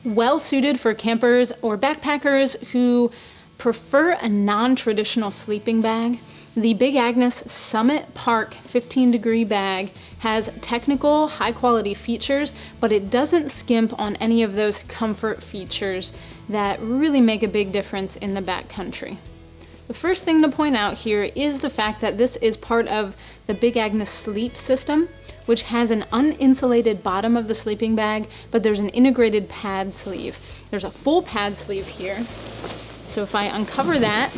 Well suited for campers or backpackers who prefer a non-traditional sleeping bag. The Big Agnes Summit Park 15-degree bag has technical, high-quality features, but it doesn't skimp on any of those comfort features that really make a big difference in the backcountry. The first thing to point out here is the fact that this is part of the Big Agnes Sleep system, which has an uninsulated bottom of the sleeping bag, but there's an integrated pad sleeve. There's a full pad sleeve here. So if I uncover that,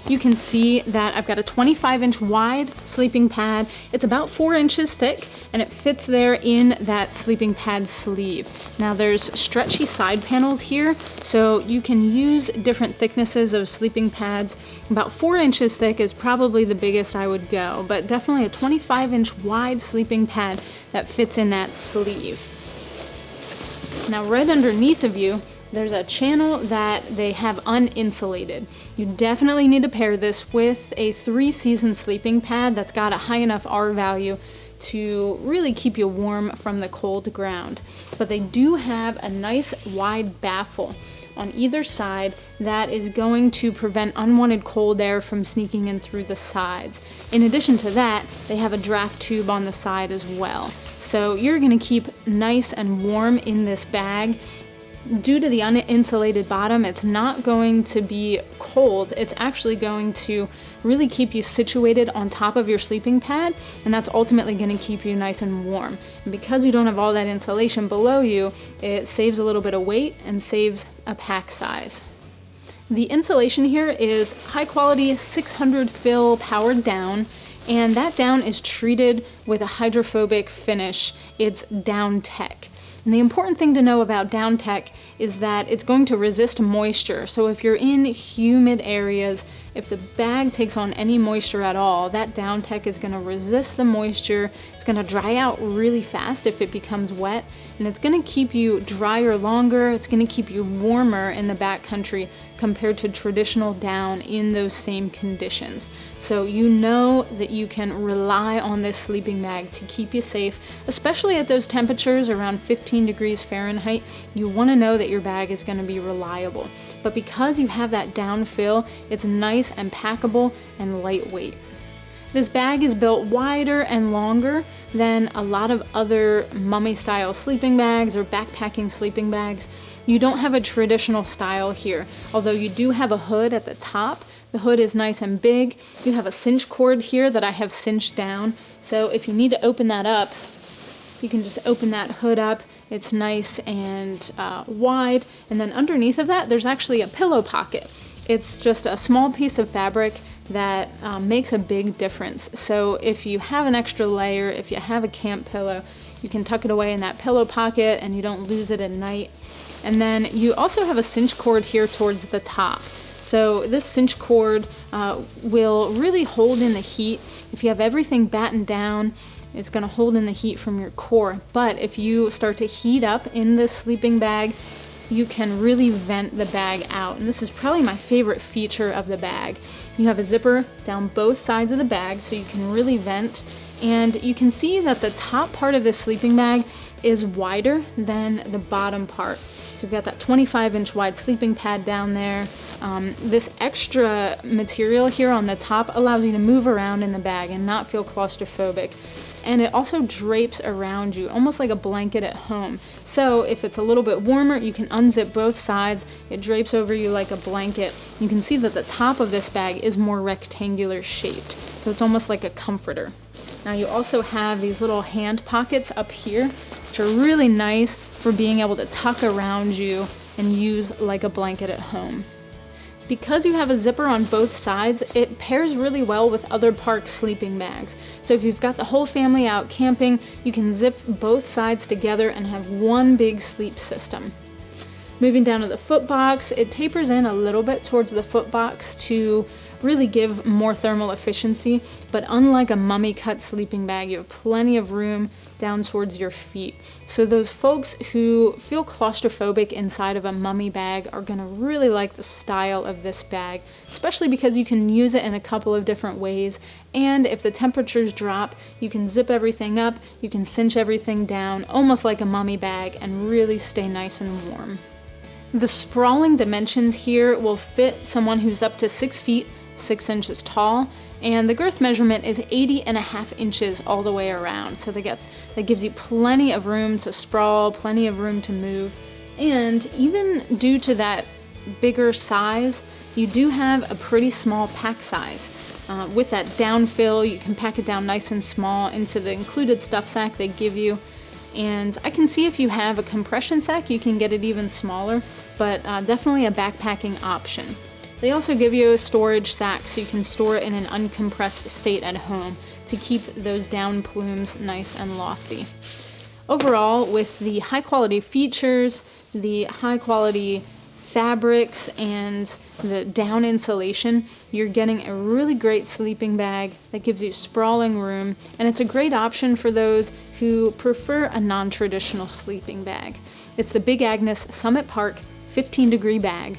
you can see that I've got a 25-inch wide sleeping pad. It's about 4 inches thick, and it fits there in that sleeping pad sleeve. Now there's stretchy side panels here, so you can use different thicknesses of sleeping pads. About 4 inches thick is probably the biggest I would go, but definitely a 25-inch wide sleeping pad that fits in that sleeve. Now right underneath of you, there's a channel that they have uninsulated. You definitely need to pair this with a 3-season sleeping pad that's got a high enough R value to really keep you warm from the cold ground. But they do have a nice wide baffle on either side that is going to prevent unwanted cold air from sneaking in through the sides. In addition to that, they have a draft tube on the side as well. So you're gonna keep nice and warm in this bag. Due to the uninsulated bottom, it's not going to be cold. It's actually going to really keep you situated on top of your sleeping pad, and that's ultimately going to keep you nice and warm. And because you don't have all that insulation below you, it saves a little bit of weight and saves a pack size. The insulation here is high quality 600 fill powered down, and that down is treated with a hydrophobic finish. It's Down Tech. And the important thing to know about Down Tech is that it's going to resist moisture. So if you're in humid areas, if the bag takes on any moisture at all, that Down Tech is going to resist the moisture. It's going to dry out really fast if it becomes wet, and it's going to keep you drier longer. It's going to keep you warmer in the backcountry compared to traditional down in those same conditions. So you know that you can rely on this sleeping bag to keep you safe, especially at those temperatures around 15 degrees Fahrenheit. You want to know that your bag is going to be reliable. But because you have that down fill, it's nice and packable and lightweight. This bag is built wider and longer than a lot of other mummy style sleeping bags or backpacking sleeping bags. You don't have a traditional style here, although you do have a hood at the top. The hood is nice and big. You have a cinch cord here that I have cinched down, so if you need to open that up, you can just open that hood up. It's nice and wide, and then underneath of that there's actually a pillow pocket. It's just a small piece of fabric that makes a big difference. So if you have an extra layer, if you have a camp pillow, you can tuck it away in that pillow pocket and you don't lose it at night. And then you also have a cinch cord here towards the top. So this cinch cord will really hold in the heat. If you have everything battened down, it's going to hold in the heat from your core. But if you start to heat up in this sleeping bag, you can really vent the bag out. And this is probably my favorite feature of the bag. You have a zipper down both sides of the bag so you can really vent. And you can see that the top part of this sleeping bag is wider than the bottom part. So we've got that 25-inch wide sleeping pad down there. This extra material here on the top allows you to move around in the bag and not feel claustrophobic. And it also drapes around you, almost like a blanket at home. So if it's a little bit warmer, you can unzip both sides. It drapes over you like a blanket. You can see that the top of this bag is more rectangular shaped. So it's almost like a comforter. Now you also have these little hand pockets up here, which are really nice for being able to tuck around you and use like a blanket at home. Because you have a zipper on both sides, it pairs really well with other park sleeping bags. So if you've got the whole family out camping, you can zip both sides together and have one big sleep system. Moving down to the foot box, it tapers in a little bit towards the foot box to really give more thermal efficiency, but unlike a mummy cut sleeping bag, you have plenty of room down towards your feet. So those folks who feel claustrophobic inside of a mummy bag are gonna really like the style of this bag, especially because you can use it in a couple of different ways. And if the temperatures drop, you can zip everything up, you can cinch everything down, almost like a mummy bag, and really stay nice and warm. The sprawling dimensions here will fit someone who's up to 6 feet, 6 inches tall, and the girth measurement is 80.5 inches all the way around. So that gives you plenty of room to sprawl, plenty of room to move. And even due to that bigger size, you do have a pretty small pack size. With that downfill, you can pack it down nice and small into the included stuff sack they give you. And I can see if you have a compression sack, you can get it even smaller, but definitely a backpacking option. They also give you a storage sack so you can store it in an uncompressed state at home to keep those down plumes nice and lofty. Overall, with the high quality features, the high quality fabrics, and the down insulation, you're getting a really great sleeping bag that gives you sprawling room, and it's a great option for those who prefer a non-traditional sleeping bag. It's the Big Agnes Summit Park 15 degree bag.